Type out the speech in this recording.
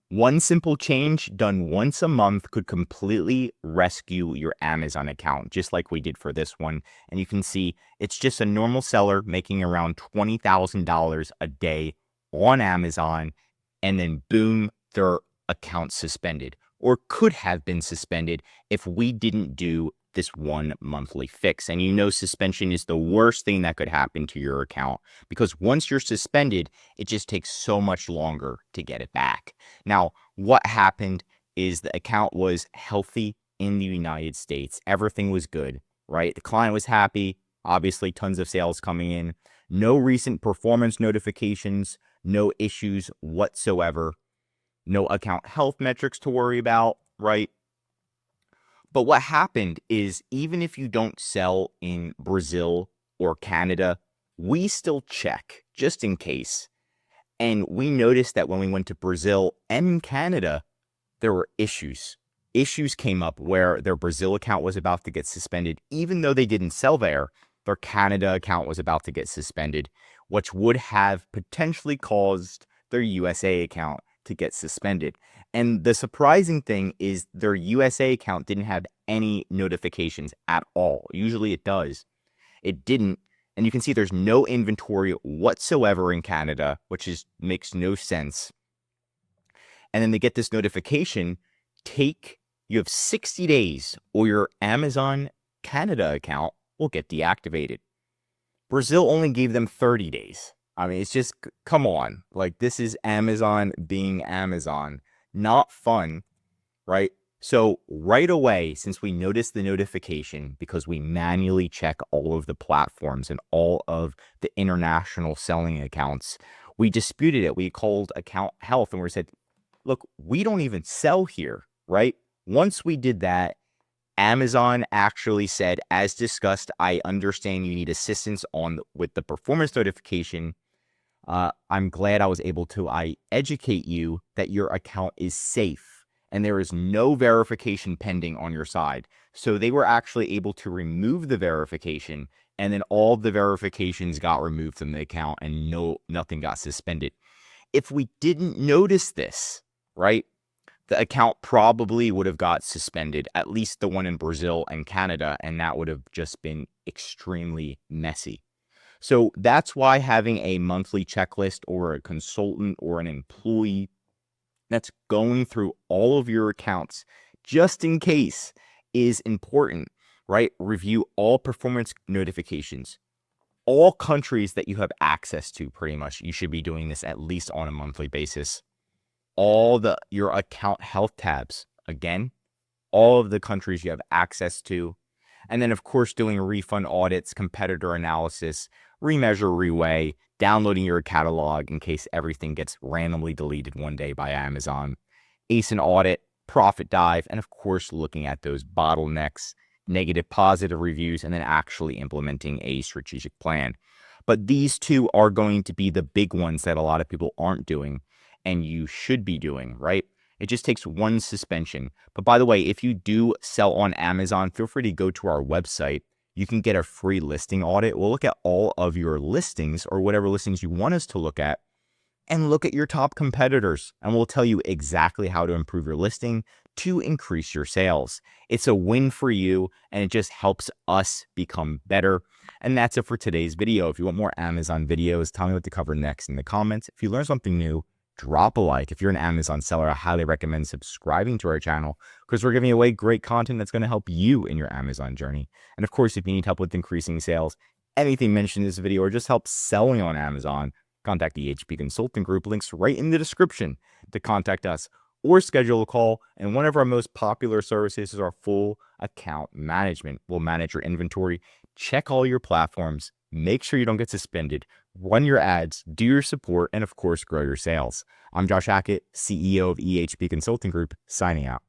One simple change done once a month could completely rescue your Amazon account, just like we did for this one. And you can see it's just a normal seller making around $20,000 a day on Amazon, and then boom, their account suspended, or could have been suspended if we didn't do this one monthly fix. And suspension is the worst thing that could happen to your account, because once you're suspended, it just takes so much longer to get it back. Now, what happened is the account was healthy in the United States. Everything was good, right? The client was happy, obviously tons of sales coming in, no recent performance notifications, no issues whatsoever, no account health metrics to worry about, right? But what happened is, even if you don't sell in Brazil or Canada, we still check just in case. And we noticed that when we went to Brazil and Canada, there were issues. Issues came up where their Brazil account was about to get suspended, even though they didn't sell there. Their Canada account was about to get suspended, which would have potentially caused their USA account to get suspended. And the surprising thing is their USA account didn't have any notifications at all. Usually it does. It didn't. And you can see there's no inventory whatsoever in Canada, which makes no sense. And then they get this notification, you have 60 days or your Amazon Canada account will get deactivated. Brazil only gave them 30 days. I mean, it's just, come on. Like, this is Amazon being Amazon. Not fun, right? So right away, since we noticed the notification, because we manually check all of the platforms and all of the international selling accounts, we disputed it. We called account health and we said, look, we don't even sell here, right? Once we did that, Amazon actually said, as discussed, I understand you need assistance with the performance notification. I'm glad I was able to educate you that your account is safe and there is no verification pending on your side. So they were actually able to remove the verification, and then all of the verifications got removed from the account and nothing got suspended. If we didn't notice this, right, the account probably would have got suspended, at least the one in Brazil and Canada, and that would have just been extremely messy. So that's why having a monthly checklist or a consultant or an employee that's going through all of your accounts just in case is important, right? Review all performance notifications. All countries that you have access to, pretty much, you should be doing this at least on a monthly basis. Your account health tabs, again, all of the countries you have access to. And then, of course, doing refund audits, competitor analysis, remeasure, reweigh, downloading your catalog in case everything gets randomly deleted one day by Amazon, ACE audit, profit dive, and of course, looking at those bottlenecks, negative, positive reviews, and then actually implementing a strategic plan. But these two are going to be the big ones that a lot of people aren't doing, and you should be doing, right? It just takes one suspension. But by the way, if you do sell on Amazon, feel free to go to our website. You can get a free listing audit. We'll look at all of your listings or whatever listings you want us to look at, and look at your top competitors. And we'll tell you exactly how to improve your listing to increase your sales. It's a win for you, and it just helps us become better. And that's it for today's video. If you want more Amazon videos, tell me what to cover next in the comments. If you learned something new, drop a like. If you're an Amazon seller, I highly recommend subscribing to our channel, because we're giving away great content that's going to help you in your Amazon journey. And of course, if you need help with increasing sales, anything mentioned in this video, or just help selling on Amazon, contact the HP Consulting Group. Links right in the description to contact us or schedule a call. And one of our most popular services is our full account management. We'll manage your inventory, check all your platforms, make sure you don't get suspended, run your ads, do your support, and of course, grow your sales. I'm Josh Hackett, CEO of EHP Consulting Group, signing out.